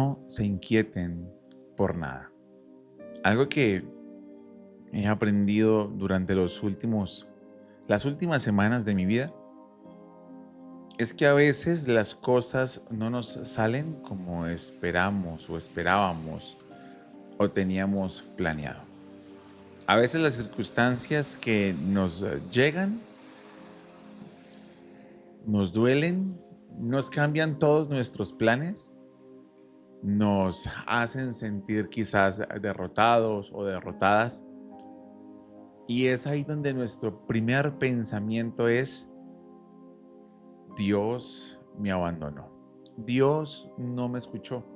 no se inquieten por nada. Algo que he aprendido durante las últimas semanas de mi vida es que a veces las cosas no nos salen como esperamos o esperábamos o teníamos planeado. A veces las circunstancias que nos llegan nos duelen, nos cambian todos nuestros planes, nos hacen sentir quizás derrotados o derrotadas. Y es ahí donde nuestro primer pensamiento es: Dios me abandonó, Dios no me escuchó,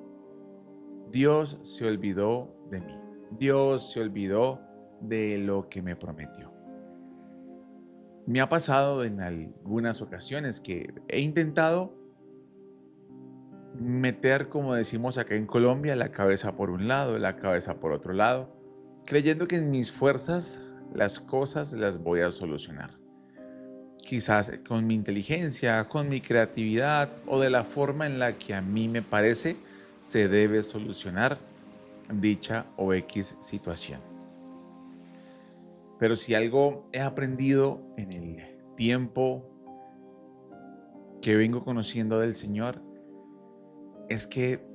Dios se olvidó de mí, Dios se olvidó de lo que me prometió. Me ha pasado en algunas ocasiones que he intentado meter, como decimos acá en Colombia, la cabeza por un lado, la cabeza por otro lado, creyendo que en mis fuerzas las cosas las voy a solucionar. Quizás con mi inteligencia, con mi creatividad o de la forma en la que a mí me parece se debe solucionar dicha o X situación. Pero si algo he aprendido en el tiempo que vengo conociendo del Señor, es que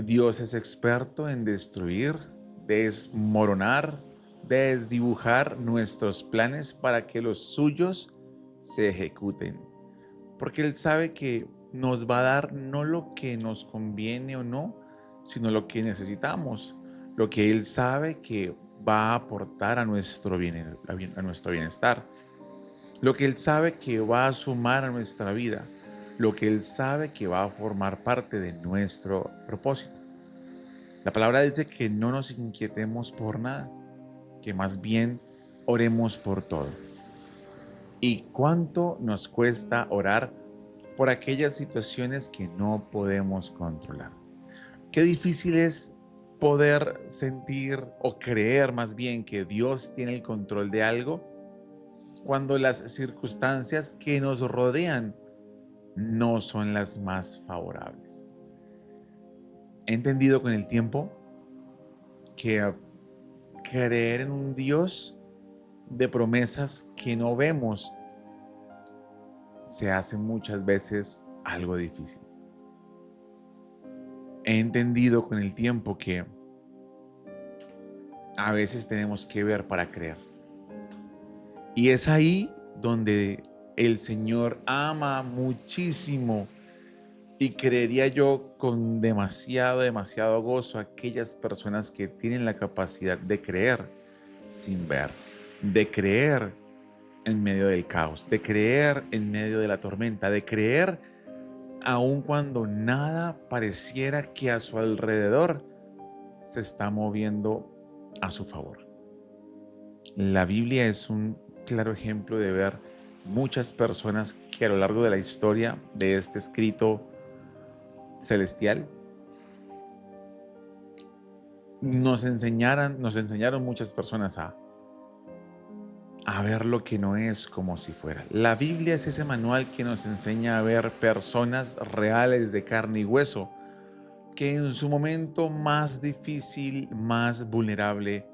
Dios es experto en destruir, desmoronar, desdibujar nuestros planes para que los suyos se ejecuten. Porque Él sabe que nos va a dar no lo que nos conviene o no, sino lo que necesitamos, lo que Él sabe que va a aportar a a nuestro bienestar, lo que Él sabe que va a sumar a nuestra vida, lo que Él sabe que va a formar parte de nuestro propósito. La palabra dice que no nos inquietemos por nada, que más bien oremos por todo. ¿Y cuánto nos cuesta orar por aquellas situaciones que no podemos controlar? Qué difícil es poder sentir o creer más bien que Dios tiene el control de algo cuando las circunstancias que nos rodean no son las más favorables. He entendido con el tiempo que creer en un Dios de promesas que no vemos se hace muchas veces algo difícil. He entendido con el tiempo que a veces tenemos que ver para creer. Y es ahí donde el Señor ama muchísimo y creería yo con demasiado gozo a aquellas personas que tienen la capacidad de creer sin ver, de creer en medio del caos, de creer en medio de la tormenta, de creer aun cuando nada pareciera que a su alrededor se está moviendo a su favor. La Biblia es un claro ejemplo de ver muchas personas que a lo largo de la historia de este escrito celestial nos enseñaron muchas personas a ver lo que no es como si fuera. La Biblia es ese manual que nos enseña a ver personas reales de carne y hueso, que en su momento más difícil, más vulnerable,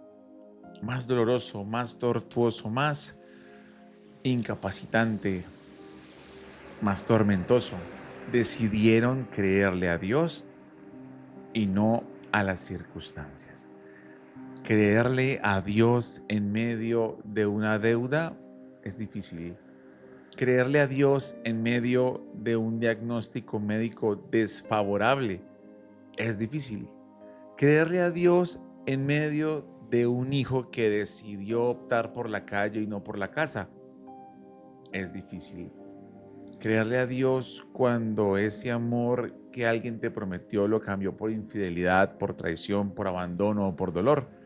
más doloroso, más tortuoso, más incapacitante, más tormentoso, decidieron creerle a Dios y no a las circunstancias. Creerle a Dios en medio de una deuda es difícil. Creerle a Dios en medio de un diagnóstico médico desfavorable es difícil. Creerle a Dios en medio de un hijo que decidió optar por la calle y no por la casa es difícil. Creerle a Dios cuando ese amor que alguien te prometió lo cambió por infidelidad, por traición, por abandono o por dolor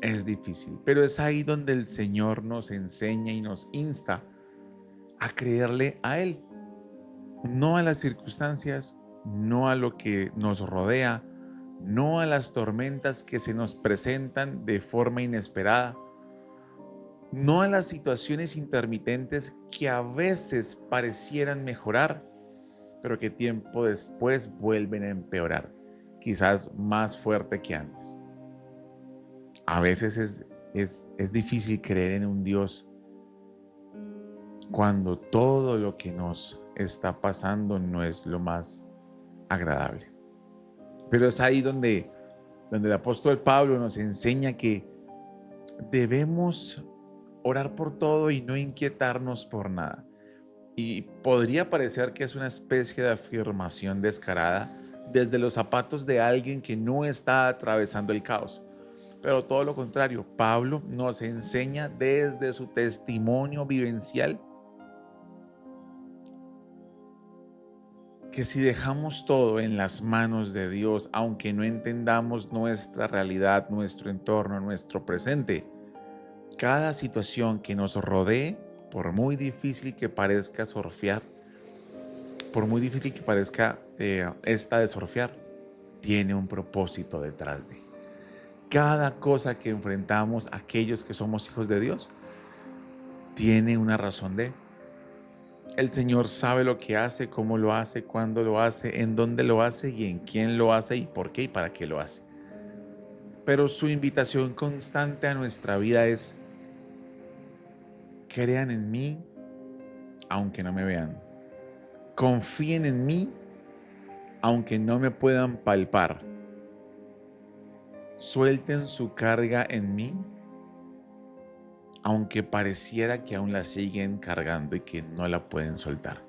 es difícil. Pero es ahí donde el Señor nos enseña y nos insta a creerle a Él, no a las circunstancias, no a lo que nos rodea, no a las tormentas que se nos presentan de forma inesperada, no a las situaciones intermitentes que a veces parecieran mejorar, pero que tiempo después vuelven a empeorar. quizás más fuerte que antes. A veces es difícil creer en un Dios cuando todo lo que nos está pasando no es lo más agradable. Pero es ahí donde el apóstol Pablo nos enseña que debemos orar por todo y no inquietarnos por nada. Y podría parecer que es una especie de afirmación descarada desde los zapatos de alguien que no está atravesando el caos. Pero todo lo contrario, Pablo nos enseña desde su testimonio vivencial que si dejamos todo en las manos de Dios, aunque no entendamos nuestra realidad, nuestro entorno, nuestro presente, cada situación que nos rodee, por muy difícil que parezca surfear, por muy difícil que parezca esta de surfear, tiene un propósito detrás de. Cada cosa que enfrentamos, aquellos que somos hijos de Dios, tiene una razón de. El Señor sabe lo que hace, cómo lo hace, cuándo lo hace, en dónde lo hace y en quién lo hace y por qué y para qué lo hace. Pero su invitación constante a nuestra vida es: crean en mí aunque no me vean. Confíen en mí aunque no me puedan palpar. Suelten su carga en mí aunque pareciera que aún la siguen cargando y que no la pueden soltar.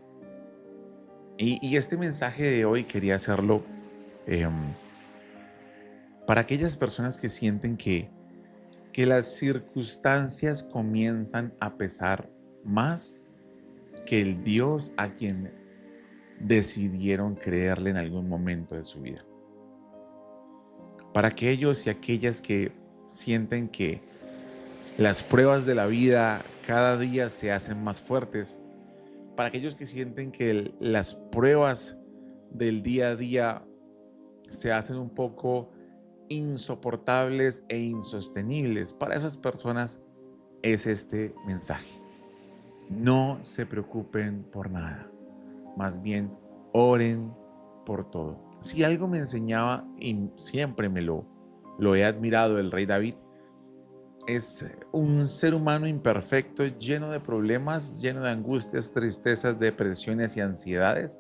Y este mensaje de hoy quería hacerlo em, para aquellas personas que sienten que las circunstancias comienzan a pesar más que el Dios a quien decidieron creerle en algún momento de su vida. Para aquellos y aquellas que sienten que las pruebas de la vida cada día se hacen más fuertes, para aquellos que sienten que las pruebas del día a día se hacen un poco insoportables e insostenibles, para esas personas es este mensaje. No se preocupen por nada, más bien oren por todo. Si algo me enseñaba, y siempre lo he admirado el rey David, es un ser humano imperfecto, lleno de problemas, lleno de angustias, tristezas, depresiones y ansiedades,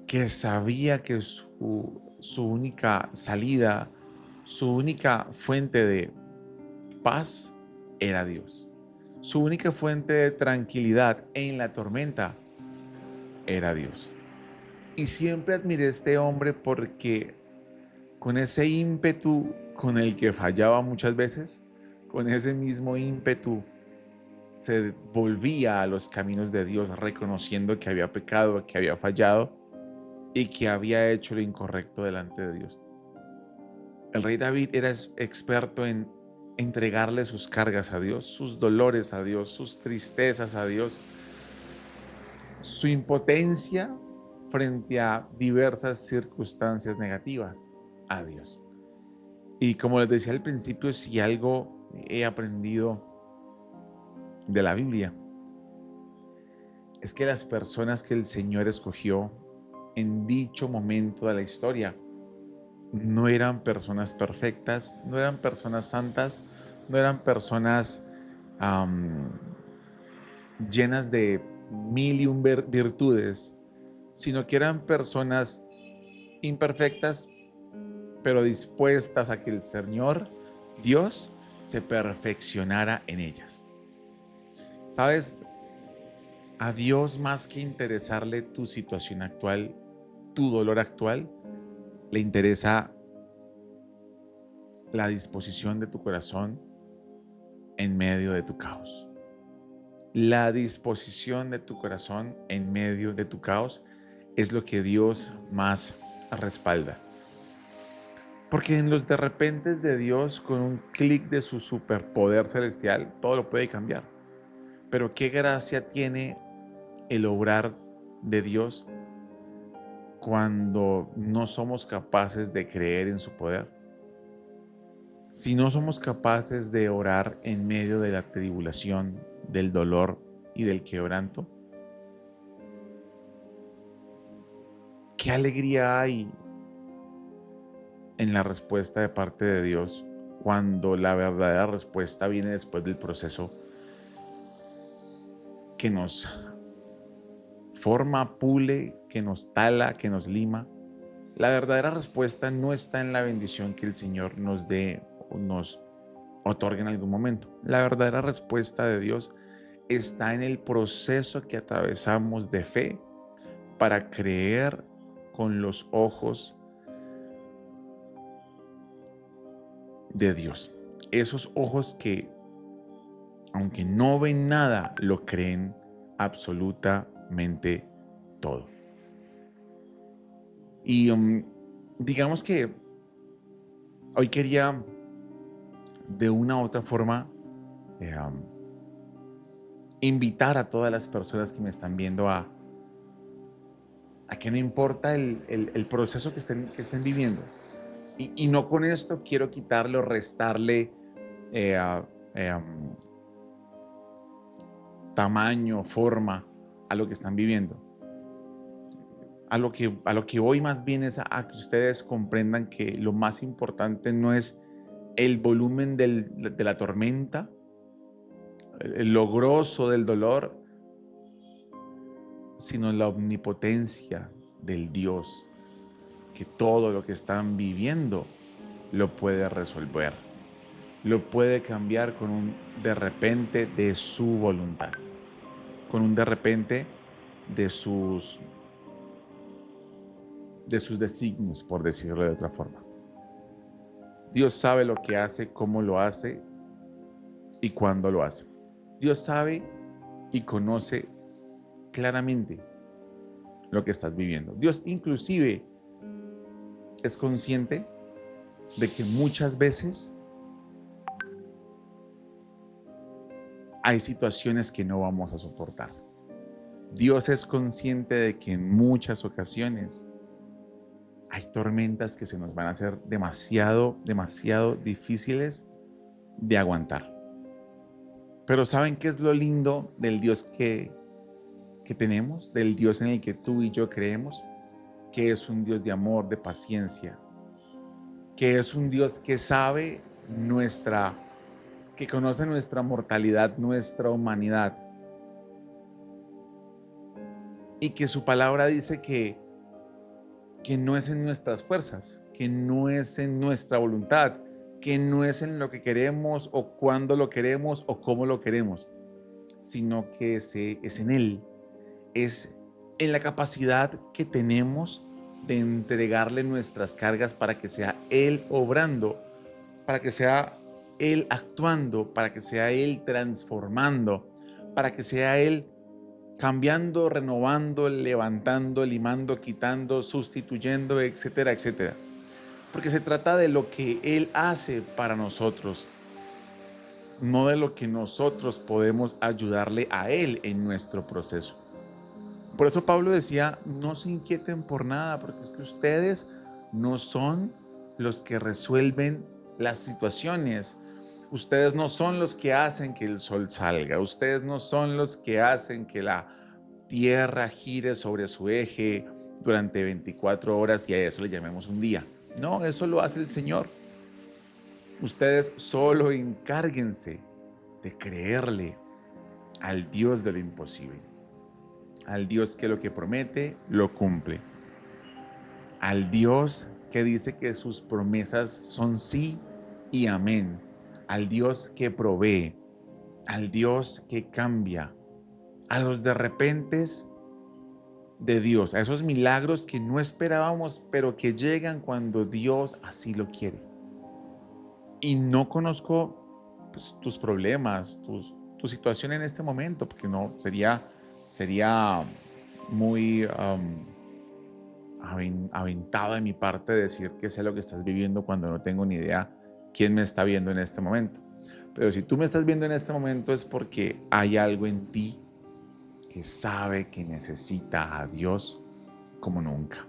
que sabía que su única salida, su única fuente de paz era Dios. Su única fuente de tranquilidad en la tormenta era Dios. Y siempre admiré a este hombre porque con ese ímpetu con el que fallaba muchas veces, con ese mismo ímpetu se volvía a los caminos de Dios, reconociendo que había pecado, que había fallado y que había hecho lo incorrecto delante de Dios. El rey David era experto en entregarle sus cargas a Dios, sus dolores a Dios, sus tristezas a Dios, su impotencia frente a diversas circunstancias negativas a Dios. Y como les decía al principio, si algo he aprendido de la Biblia es que las personas que el Señor escogió en dicho momento de la historia no eran personas perfectas, no eran personas santas, no eran personas llenas de mil y un virtudes, sino que eran personas imperfectas, pero dispuestas a que el Señor, Dios, se perfeccionara en ellas. ¿Sabes? A Dios, más que interesarle tu situación actual, tu dolor actual, le interesa la disposición de tu corazón en medio de tu caos. La disposición de tu corazón en medio de tu caos es lo que Dios más respalda. Porque en los de repentes de Dios, con un clic de su superpoder celestial, todo lo puede cambiar. Pero qué gracia tiene el obrar de Dios cuando no somos capaces de creer en su poder. Si no somos capaces de orar en medio de la tribulación, del dolor y del quebranto, ¿qué alegría hay en la respuesta de parte de Dios, cuando la verdadera respuesta viene después del proceso que nos forma, pule, que nos tala, que nos lima. La verdadera respuesta no está en la bendición que el Señor nos dé o nos otorgue en algún momento. La verdadera respuesta de Dios está en el proceso que atravesamos de fe para creer con los ojos de Dios. Esos ojos que, aunque no ven nada, lo creen absolutamente todo. Y digamos que hoy quería de una u otra forma invitar a todas las personas que me están viendo a que no importa el proceso que estén viviendo. Y no con esto quiero quitarle o restarle eh, a- eh, um, tamaño, forma a lo que están viviendo. A lo que voy más bien es a que ustedes comprendan que lo más importante no es el volumen de la tormenta, el logroso del dolor, sino la omnipotencia del Dios, que todo lo que están viviendo lo puede resolver, lo puede cambiar con un de repente de su voluntad, con un de repente de de sus designios, por decirlo de otra forma. Dios sabe lo que hace, cómo lo hace y cuándo lo hace. Dios sabe y conoce claramente lo que estás viviendo. Dios inclusive es consciente de que muchas veces hay situaciones que no vamos a soportar. Dios es consciente de que en muchas ocasiones hay tormentas que se nos van a hacer demasiado, demasiado difíciles de aguantar. Pero ¿saben qué es lo lindo del Dios que tenemos? Del Dios en el que tú y yo creemos, que es un Dios de amor, de paciencia, que es un Dios que sabe que conoce nuestra mortalidad, nuestra humanidad, y que su palabra dice que no es en nuestras fuerzas, que no es en nuestra voluntad, que no es en lo que queremos o cuándo lo queremos o cómo lo queremos, sino que es en Él, es en la capacidad que tenemos de entregarle nuestras cargas para que sea Él obrando, para que sea Él actuando, para que sea Él transformando, para que sea Él cambiando, renovando, levantando, limando, quitando, sustituyendo, etcétera, etcétera. Porque se trata de lo que Él hace para nosotros, no de lo que nosotros podemos ayudarle a Él en nuestro proceso. Por eso Pablo decía, no se inquieten por nada, porque es que ustedes no son los que resuelven las situaciones. Ustedes no son los que hacen que el sol salga. Ustedes no son los que hacen que la tierra gire sobre su eje durante 24 horas y a eso le llamemos un día. No, eso lo hace el Señor. Ustedes solo encárguense de creerle al Dios de lo imposible, al Dios que lo que promete lo cumple, al Dios que dice que sus promesas son sí y amén, al Dios que provee, al Dios que cambia, a los de repentes de Dios, a esos milagros que no esperábamos, pero que llegan cuando Dios así lo quiere. Y no conozco pues, tus problemas, tu situación en este momento, porque no sería muy aventado de mi parte decir que sé lo que estás viviendo cuando no tengo ni idea quién me está viendo en este momento. Pero si tú me estás viendo en este momento es porque hay algo en ti que sabe que necesita a Dios como nunca.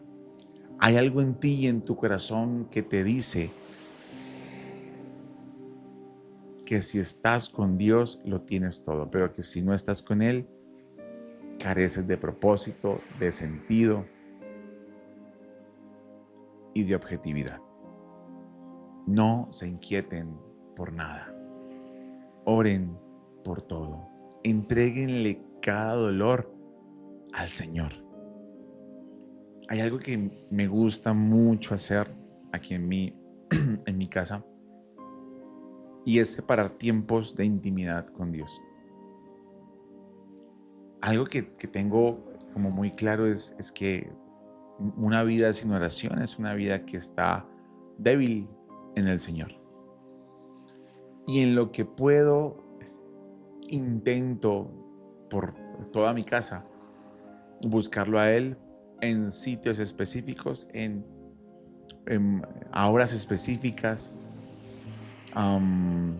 Hay algo en ti y en tu corazón que te dice que si estás con Dios lo tienes todo, pero que si no estás con Él, careces de propósito, de sentido y de objetividad. No se inquieten por nada. Oren por todo. Entréguenle cada dolor al Señor. Hay algo que me gusta mucho hacer aquí en mi casa, y es separar tiempos de intimidad con Dios. Algo que tengo como muy claro es que una vida sin oración es una vida que está débil en el Señor. Y en lo que puedo, intento por toda mi casa buscarlo a Él en sitios específicos, a horas específicas, am,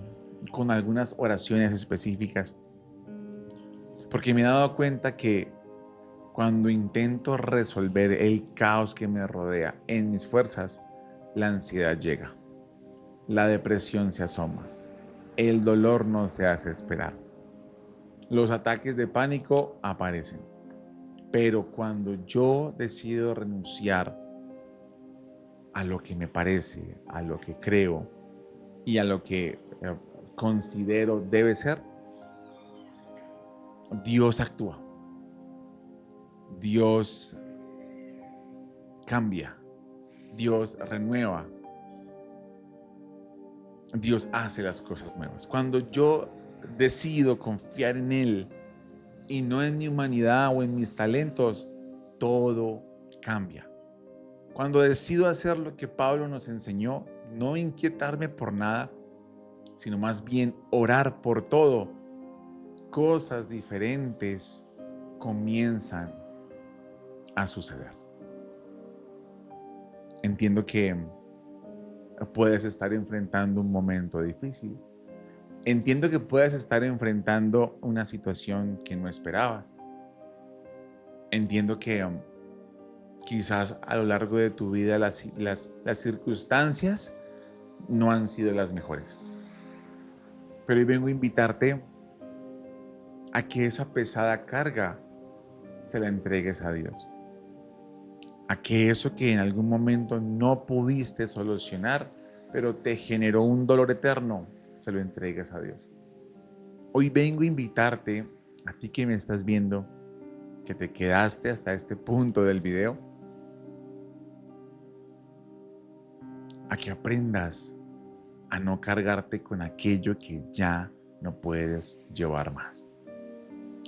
con algunas oraciones específicas. Porque me he dado cuenta que cuando intento resolver el caos que me rodea en mis fuerzas, la ansiedad llega, la depresión se asoma, el dolor no se hace esperar, los ataques de pánico aparecen. Pero cuando yo decido renunciar a lo que me parece, a lo que creo y a lo que considero debe ser, Dios actúa, Dios cambia, Dios renueva, Dios hace las cosas nuevas. Cuando yo decido confiar en Él y no en mi humanidad o en mis talentos, todo cambia. Cuando decido hacer lo que Pablo nos enseñó, no inquietarme por nada, sino más bien orar por todo, cosas diferentes comienzan a suceder. Entiendo que puedes estar enfrentando un momento difícil. Entiendo que puedes estar enfrentando una situación que no esperabas. Entiendo que quizás a lo largo de tu vida las circunstancias no han sido las mejores. Pero hoy vengo a invitarte a que esa pesada carga se la entregues a Dios. A que eso que en algún momento no pudiste solucionar, pero te generó un dolor eterno, se lo entregues a Dios. Hoy vengo a invitarte, a ti que me estás viendo, que te quedaste hasta este punto del video, a que aprendas a no cargarte con aquello que ya no puedes llevar más.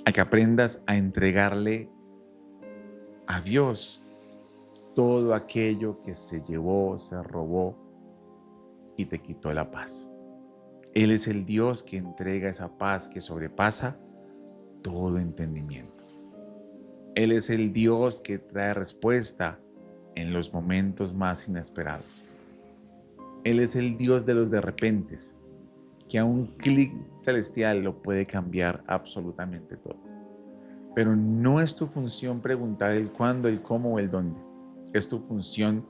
A que aprendas a entregarle a Dios todo aquello que se llevó, se robó y te quitó la paz. Él es el Dios que entrega esa paz que sobrepasa todo entendimiento. Él es el Dios que trae respuesta en los momentos más inesperados. Él es el Dios de los de repentes, que a un clic celestial lo puede cambiar absolutamente todo. Pero no es tu función preguntar el cuándo, el cómo o el dónde. Es tu función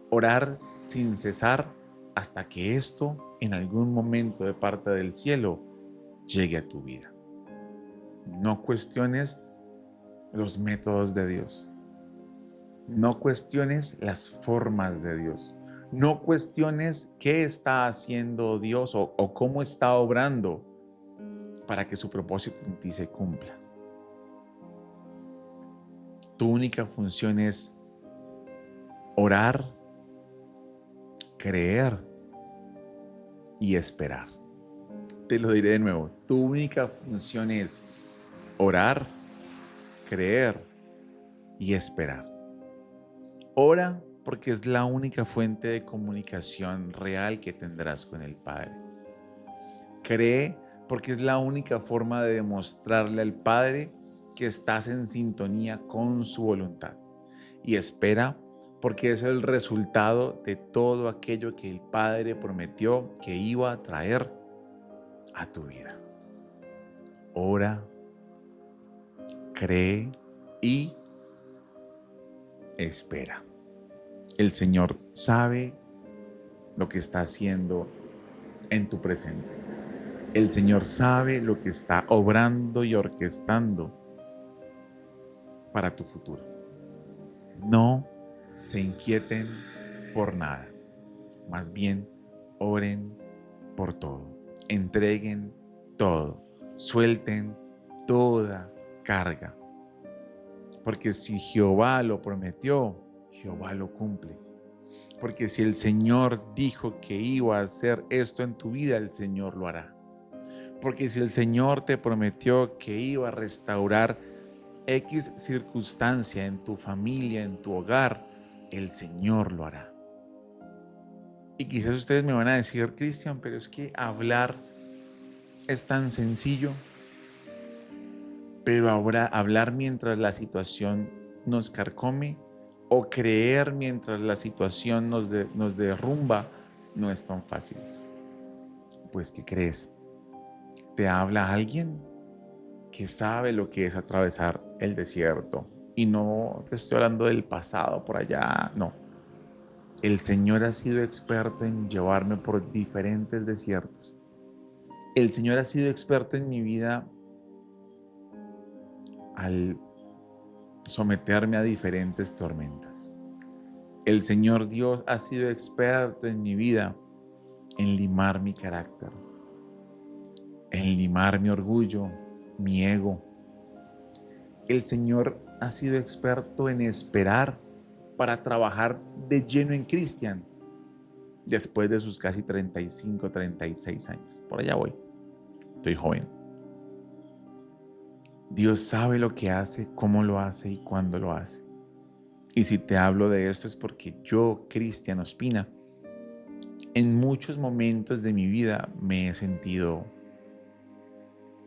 orar sin cesar hasta que esto en algún momento de parte del cielo llegue a tu vida. No cuestiones los métodos de Dios. No cuestiones las formas de Dios. No cuestiones qué está haciendo Dios o cómo está obrando para que su propósito en ti se cumpla. Tu única función es orar, creer y esperar. Te lo diré de nuevo. Tu única función es orar, creer y esperar. Ora porque es la única fuente de comunicación real que tendrás con el Padre. Cree porque es la única forma de demostrarle al Padre que estás en sintonía con su voluntad. Y espera porque es el resultado de todo aquello que el Padre prometió que iba a traer a tu vida. Ora, cree y espera. El Señor sabe lo que está haciendo en tu presente. El Señor sabe lo que está obrando y orquestando para tu futuro. No se inquieten por nada. Más bien, oren por todo, entreguen todo, suelten toda carga. Porque si Jehová lo prometió, Jehová lo cumple. Porque si el Señor dijo que iba a hacer esto en tu vida, el Señor lo hará. Porque si el Señor te prometió que iba a restaurar X circunstancia en tu familia, en tu hogar, el Señor lo hará. Y quizás ustedes me van a decir, Cristian, pero es que hablar es tan sencillo, pero ahora hablar mientras la situación nos carcome o creer mientras la situación nos derrumba no es tan fácil. Pues, ¿qué crees? Te habla alguien que sabe lo que es atravesar el desierto. Y no te estoy hablando del pasado por allá, no. El Señor ha sido experto en llevarme por diferentes desiertos. El Señor ha sido experto en mi vida al someterme a diferentes tormentas. El Señor Dios ha sido experto en mi vida en limar mi carácter, en limar mi orgullo, mi ego. El Señor ha sido experto en esperar para trabajar de lleno en Cristian después de sus casi 35, 36 años. Por allá voy. Estoy joven. Dios sabe lo que hace, cómo lo hace y cuándo lo hace. Y si te hablo de esto es porque yo, Cristian Ospina, en muchos momentos de mi vida me he sentido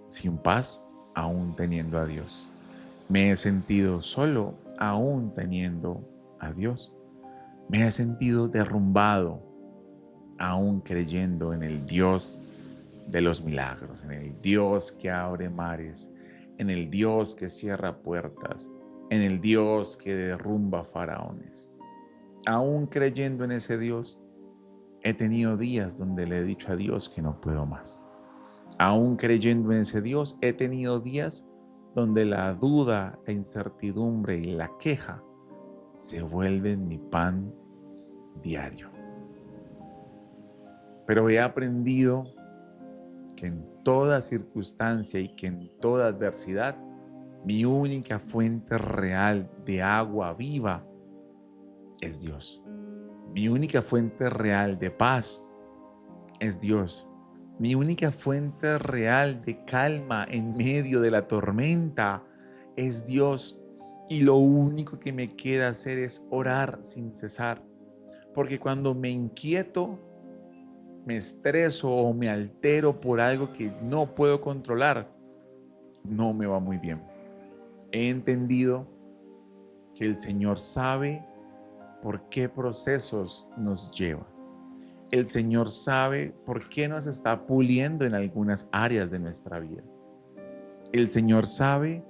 sin paz, aún teniendo a Dios. Me he sentido solo, aún teniendo a Dios. Me he sentido derrumbado, aún creyendo en el Dios de los milagros, en el Dios que abre mares, en el Dios que cierra puertas, en el Dios que derrumba faraones. Aún creyendo en ese Dios, he tenido días donde le he dicho a Dios que no puedo más. Aún creyendo en ese Dios, he tenido días donde la duda, la incertidumbre y la queja se vuelven mi pan diario. Pero he aprendido que en toda circunstancia y que en toda adversidad, mi única fuente real de agua viva es Dios. Mi única fuente real de paz es Dios. Mi única fuente real de calma en medio de la tormenta es Dios. Y lo único que me queda hacer es orar sin cesar. Porque cuando me inquieto, me estreso o me altero por algo que no puedo controlar, no me va muy bien. He entendido que el Señor sabe por qué procesos nos lleva. El Señor sabe por qué nos está puliendo en algunas áreas de nuestra vida. El Señor sabe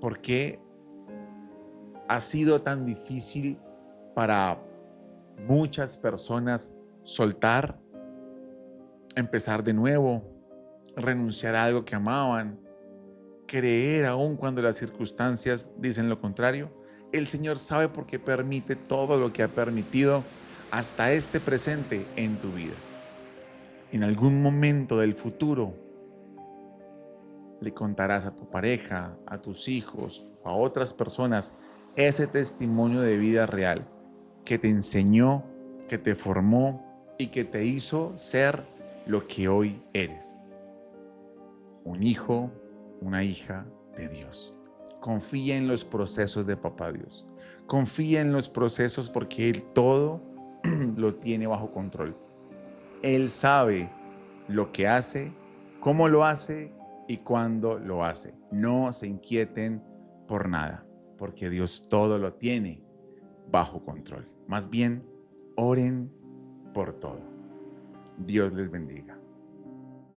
por qué ha sido tan difícil para muchas personas soltar, empezar de nuevo, renunciar a algo que amaban, creer aún cuando las circunstancias dicen lo contrario. El Señor sabe por qué permite todo lo que ha permitido hasta este presente en tu vida. En algún momento del futuro le contarás a tu pareja, a tus hijos o a otras personas ese testimonio de vida real que te enseñó, que te formó y que te hizo ser lo que hoy eres. Un hijo, una hija de Dios. Confía en los procesos de Papá Dios. Confía en los procesos porque Él todo lo tiene bajo control. Él sabe lo que hace, cómo lo hace y cuándo lo hace. No se inquieten por nada, porque Dios todo lo tiene bajo control. Más bien, oren por todo. Dios les bendiga.